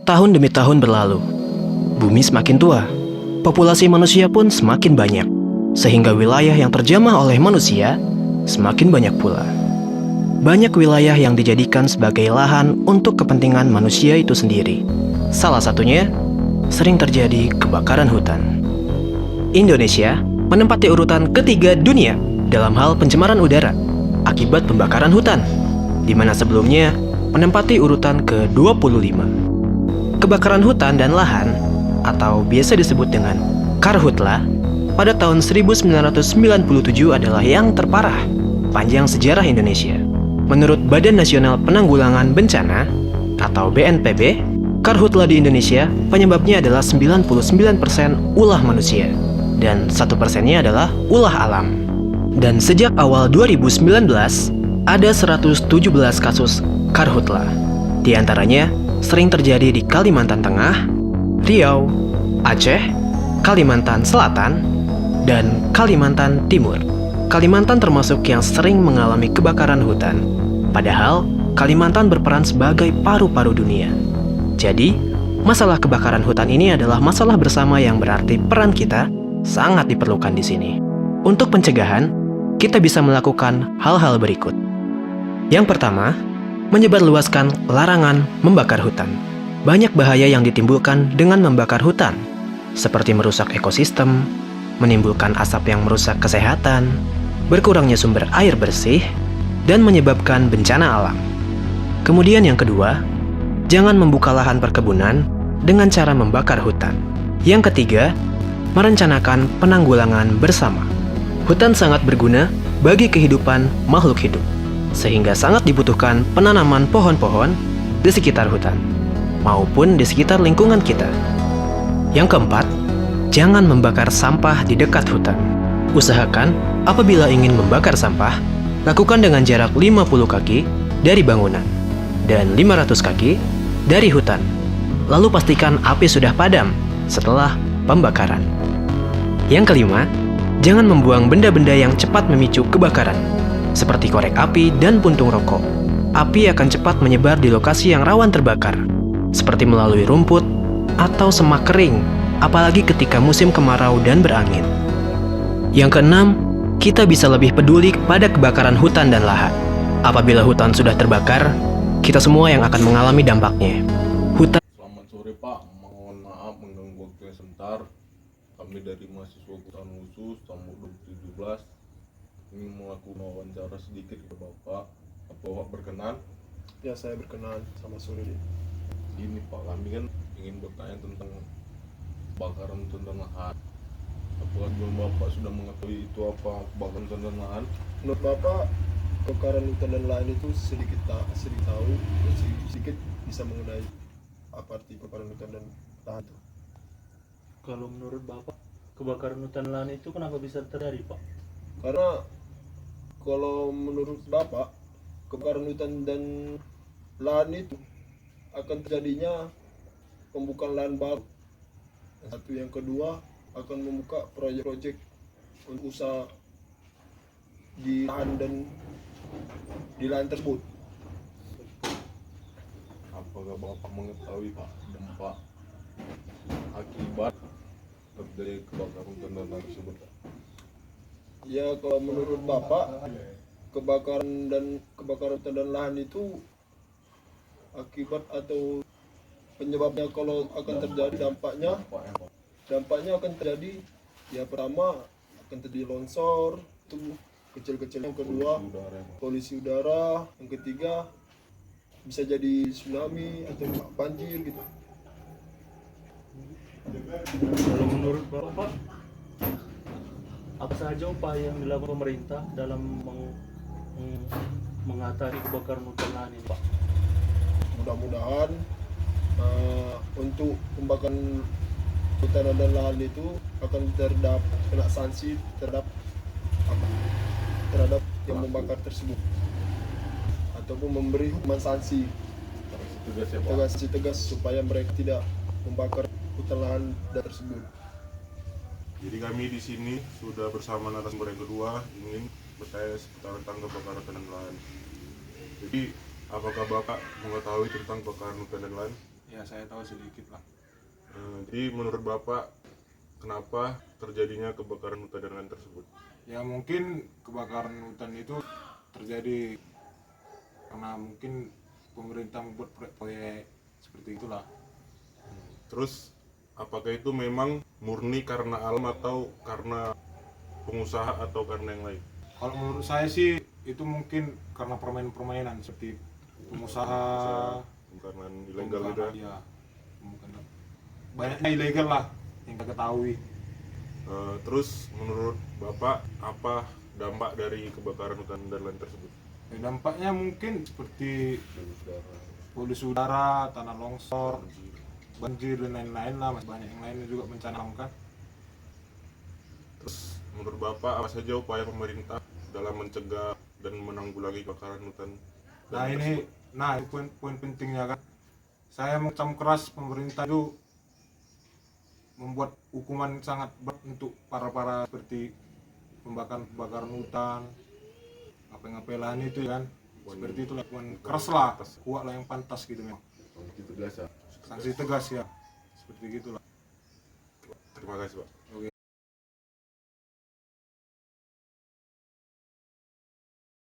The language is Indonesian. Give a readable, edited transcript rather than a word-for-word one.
Tahun demi tahun berlalu, bumi semakin tua, populasi manusia pun semakin banyak, sehingga wilayah yang terjamah oleh manusia semakin banyak pula. Banyak wilayah yang dijadikan sebagai lahan untuk kepentingan manusia itu sendiri. Salah satunya, sering terjadi kebakaran hutan. Indonesia menempati urutan ketiga dunia dalam hal pencemaran udara akibat pembakaran hutan, di mana sebelumnya menempati urutan ke-25. Kebakaran hutan dan lahan, atau biasa disebut dengan Karhutla, pada tahun 1997 adalah yang terparah panjang sejarah Indonesia. Menurut Badan Nasional Penanggulangan Bencana, atau BNPB, Karhutla di Indonesia penyebabnya adalah 99% ulah manusia, dan 1%-nya adalah ulah alam. Dan sejak awal 2019, ada 117 kasus Karhutla. Di antaranya, sering terjadi di Kalimantan Tengah, Riau, Aceh, Kalimantan Selatan, dan Kalimantan Timur. Kalimantan termasuk yang sering mengalami kebakaran hutan, padahal Kalimantan berperan sebagai paru-paru dunia. Jadi, masalah kebakaran hutan ini adalah masalah bersama yang berarti peran kita sangat diperlukan di sini. Untuk pencegahan, kita bisa melakukan hal-hal berikut. Yang pertama, menyebarluaskan larangan membakar hutan. Banyak bahaya yang ditimbulkan dengan membakar hutan, seperti merusak ekosistem, menimbulkan asap yang merusak kesehatan, berkurangnya sumber air bersih, dan menyebabkan bencana alam. Kemudian yang kedua, jangan membuka lahan perkebunan dengan cara membakar hutan. Yang ketiga, merencanakan penanggulangan bersama. Hutan sangat berguna bagi kehidupan makhluk hidup, sehingga sangat dibutuhkan penanaman pohon-pohon di sekitar hutan, maupun di sekitar lingkungan kita. Yang keempat, jangan membakar sampah di dekat hutan. Usahakan apabila ingin membakar sampah, lakukan dengan jarak 50 kaki dari bangunan dan 500 kaki dari hutan. Lalu pastikan api sudah padam setelah pembakaran. Yang kelima, jangan membuang benda-benda yang cepat memicu kebakaran, seperti korek api dan puntung rokok. Api akan cepat menyebar di lokasi yang rawan terbakar, seperti melalui rumput atau semak kering, apalagi ketika musim kemarau dan berangin. Yang keenam, kita bisa lebih peduli pada kebakaran hutan dan lahan. Apabila hutan sudah terbakar, kita semua yang akan mengalami dampaknya. Selamat sore Pak, mohon maaf mengganggu waktunya sebentar. Kami dari mahasiswa Hutan Khusus tahun 2017 ingin melakukan wawancara sedikit ke Bapak. Apa Bapak berkenan? Ya, saya berkenan. Sama sore. Gini Pak, kami kan ingin bertanya tentang kebakaran hutan dan lahan. Apakah Bapak sudah mengetahui itu apa kebakaran hutan dan lahan? Menurut Bapak, kebakaran hutan dan lahan itu sedikit tahu dan sedikit bisa mengenai apa arti kebakaran hutan dan lahan itu. Kalau menurut Bapak, kebakaran hutan lahan itu kenapa bisa terjadi, Pak? Karena kalau menurut Bapak, kebakaran hutan dan lahan itu akan terjadinya pembukaan lahan baru. Yang satu, yang kedua akan membuka proyek-proyek untuk usaha di lahan tersebut. Apakah Bapak mengetahui Pak dampak akibat terjadi kebakaran hutan dan lahan tersebut? Ya, kalau menurut Bapak, kebakaran hutan dan lahan itu akibat atau penyebabnya kalau akan terjadi dampaknya akan terjadi, ya pertama akan terjadi longsor itu kecil-kecil, yang kedua polusi udara, yang ketiga bisa jadi tsunami atau banjir gitu. Kalau menurut Bapak, apa saja upaya yang dilakukan pemerintah dalam mengatasi kebakaran hutan lahan ini, Pak? Mudah-mudahan untuk pembakaran hutan dan lahan itu akan kena sanksi terhadap yang membakar tersebut, ataupun memberi hukuman sanksi tegas supaya mereka tidak membakar hutan lahan tersebut. Jadi kami di sini sudah bersama narasumber yang kedua ingin bertanya seputar tentang kebakaran hutan dan lahan. Jadi apakah Bapak mengetahui tentang kebakaran hutan dan lahan? ya saya tahu sedikit lah. Jadi menurut Bapak, kenapa terjadinya kebakaran hutan dan lahan tersebut? Ya mungkin kebakaran hutan itu terjadi karena mungkin pemerintah membuat proyek seperti itulah. Terus apakah itu memang murni karena alam atau karena pengusaha atau karena yang lain? Kalau menurut saya sih itu mungkin karena permainan-permainan seperti pengusaha, Karena ilegal gitu ya? ya, banyaknya ilegal lah yang kita ketahui. Terus menurut Bapak apa dampak dari kebakaran hutan dan lahan tersebut? Ya, dampaknya mungkin seperti polusi udara, tanah longsor, banjir dan lain-lain lah, masih banyak yang lainnya juga bencana alam kan. Terus menurut Bapak apa saja upaya pemerintah dalam mencegah dan menanggulangi kebakaran hutan dan Nah tersebut? ini poin pentingnya kan. Saya mengecam keras pemerintah itu membuat hukuman sangat berat untuk para seperti pembakaran hutan, ngapain lahan itu kan. Seperti itulah hukuman keras lah, kuat lah yang pantas gitu memang. Itu biasa. Sanksi tegas ya, seperti gitulah. Terima kasih Pak. Oke.